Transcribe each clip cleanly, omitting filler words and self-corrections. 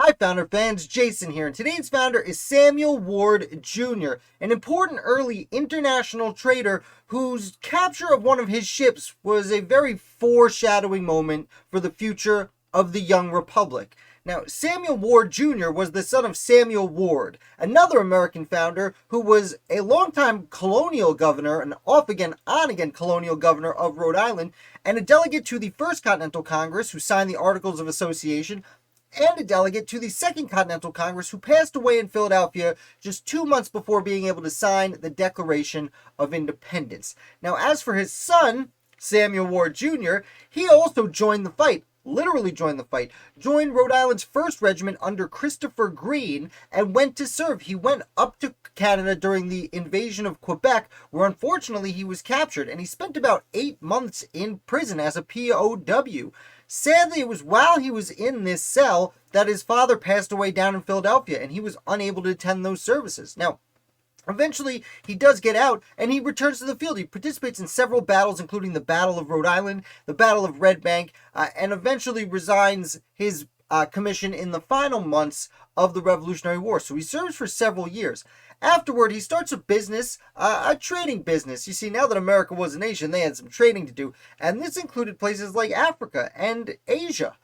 Hi, Founder fans. Jason here, and today's founder is Samuel Ward Jr., an important early international trader whose capture of one of his ships was a very foreshadowing moment for the future of the young republic. Now, Samuel Ward Jr. was the son of Samuel Ward, another American founder who was a longtime colonial governor, an off again, on again colonial governor of Rhode Island, and a delegate to the First Continental Congress who signed the Articles of Association, and a delegate to the Second Continental Congress who passed away in Philadelphia just 2 months before being able to sign the Declaration of Independence. Now, as for his son, Samuel Ward Jr., he also joined the fight. Literally joined the fight, joined Rhode Island's 1st Regiment under Christopher Green, and went to serve. He went up to Canada during the invasion of Quebec, where unfortunately he was captured, and he spent about 8 months in prison as a POW. Sadly, it was while he was in this cell that his father passed away down in Philadelphia, and he was unable to attend those services. Now, eventually, he does get out and he returns to the field. He participates in several battles, including the Battle of Rhode Island, the Battle of Red Bank, and eventually resigns his commission in the final months of the Revolutionary War. So he serves for several years. Afterward, he starts a business, a trading business. You see, now that America was a nation, they had some trading to do, and this included places like Africa and Asia.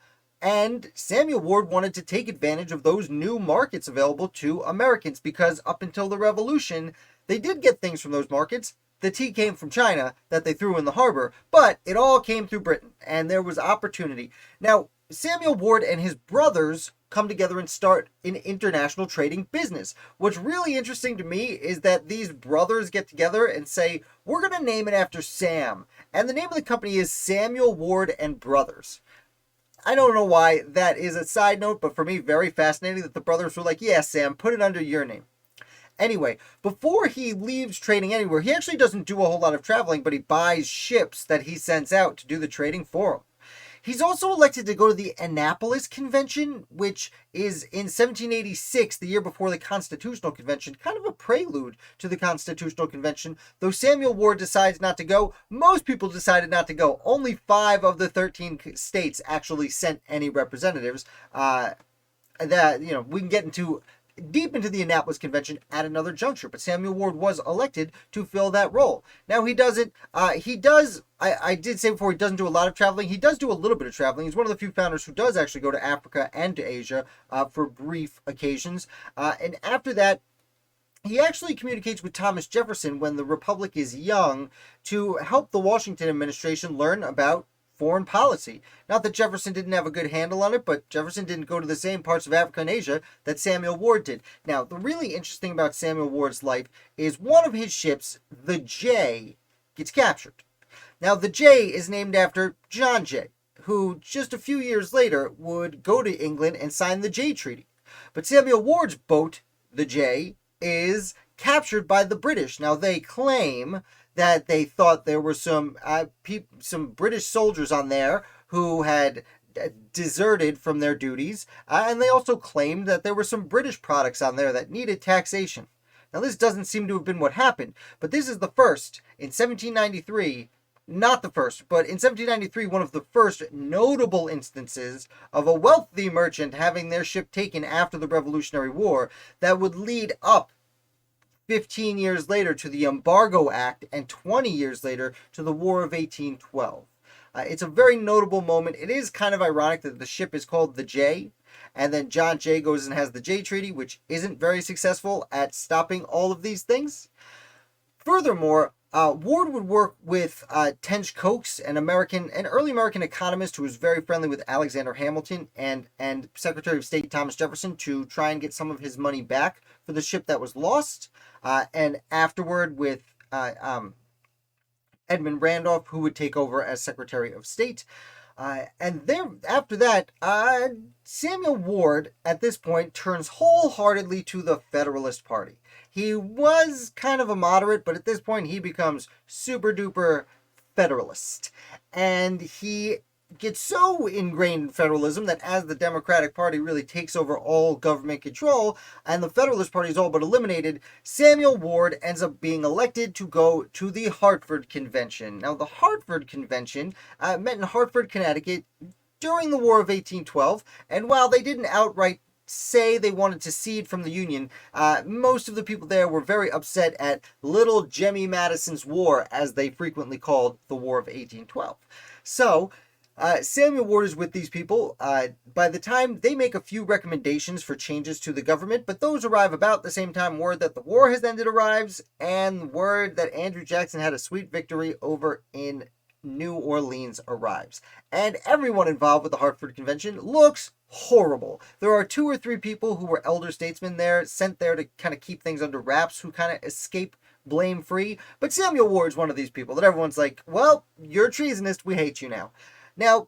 And Samuel Ward wanted to take advantage of those new markets available to Americans because up until the Revolution, they did get things from those markets. The tea came from China that they threw in the harbor, but it all came through Britain, and there was opportunity. Now, Samuel Ward and his brothers come together and start an international trading business. What's really interesting to me is that these brothers get together and say, we're going to name it after Sam. And the name of the company is Samuel Ward and Brothers. I don't know why that is a side note, but for me, very fascinating that the brothers were like, yeah, Sam, put it under your name. Anyway, before he leaves trading anywhere, he actually doesn't do a whole lot of traveling, but he buys ships that he sends out to do the trading for him. He's also elected to go to the Annapolis Convention, which is in 1786, the year before the Constitutional Convention, kind of a prelude to the Constitutional Convention. Though Samuel Ward decides not to go, most people decided not to go. Only 5 of the 13 states actually sent any representatives. We can get into deep into the Annapolis Convention at another juncture, but Samuel Ward was elected to fill that role. Now he doesn't, I did say before, he doesn't do a lot of traveling. He does do a little bit of traveling. He's one of the few founders who does actually go to Africa and to Asia for brief occasions. And after that, he actually communicates with Thomas Jefferson when the Republic is young to help the Washington administration learn about foreign policy. Not that Jefferson didn't have a good handle on it, but Jefferson didn't go to the same parts of Africa and Asia that Samuel Ward did. Now, the really interesting about Samuel Ward's life is one of his ships, the Jay, gets captured. Now, the Jay is named after John Jay, who just a few years later would go to England and sign the Jay Treaty. But Samuel Ward's boat, the Jay, is captured by the British. Now, they claim that they thought there were some British soldiers on there who had deserted from their duties, and they also claimed that there were some British products on there that needed taxation. Now, this doesn't seem to have been what happened, but this is the first, in 1793, not the first, but in 1793, one of the first notable instances of a wealthy merchant having their ship taken after the Revolutionary War that would lead up 15 years later to the Embargo Act, and 20 years later to the War of 1812. It's a very notable moment. It is kind of ironic that the ship is called the Jay, and then John Jay goes and has the Jay Treaty, which isn't very successful at stopping all of these things. Furthermore, Ward would work with Tench Coxe, an early American economist who was very friendly with Alexander Hamilton and Secretary of State Thomas Jefferson to try and get some of his money back for the ship that was lost. And afterward with Edmund Randolph, who would take over as Secretary of State. And then after that, Samuel Ward, at this point, turns wholeheartedly to the Federalist Party. He was kind of a moderate, but at this point, he becomes super duper Federalist. And he gets so ingrained in federalism that as the Democratic Party really takes over all government control and the Federalist Party is all but eliminated, Samuel Ward ends up being elected to go to the Hartford Convention. Now, the Hartford Convention met in Hartford, Connecticut during the War of 1812, and while they didn't outright say they wanted to secede from the Union, most of the people there were very upset at Little Jemmy Madison's War, as they frequently called the War of 1812. So, Samuel Ward is with these people. By the time they make a few recommendations for changes to the government, but those arrive about the same time word that the war has ended arrives, and word that Andrew Jackson had a sweet victory over in New Orleans arrives. And everyone involved with the Hartford Convention looks horrible. There are 2 or 3 people who were elder statesmen there, sent there to kind of keep things under wraps, who kind of escape blame free. But Samuel Ward's one of these people that everyone's like, well, you're treasonist, we hate you now. Now,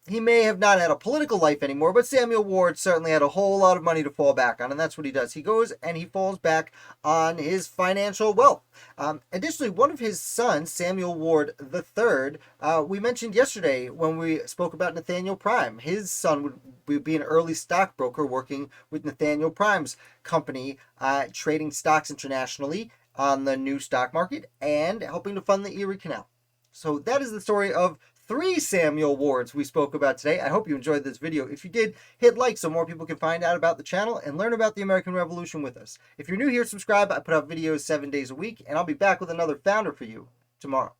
he may have not had a political life anymore, but Samuel Ward certainly had a whole lot of money to fall back on, and that's what he does. He goes and he falls back on his financial wealth. Additionally, one of his sons, Samuel Ward III, we mentioned yesterday when we spoke about Nathaniel Prime. His son would be an early stockbroker working with Nathaniel Prime's company, trading stocks internationally on the new stock market and helping to fund the Erie Canal. So that is the story of 3 Samuel Wards we spoke about today. I hope you enjoyed this video. If you did, hit like so more people can find out about the channel and learn about the American Revolution with us. If you're new here, subscribe. I put out videos 7 days a week, and I'll be back with another founder for you tomorrow.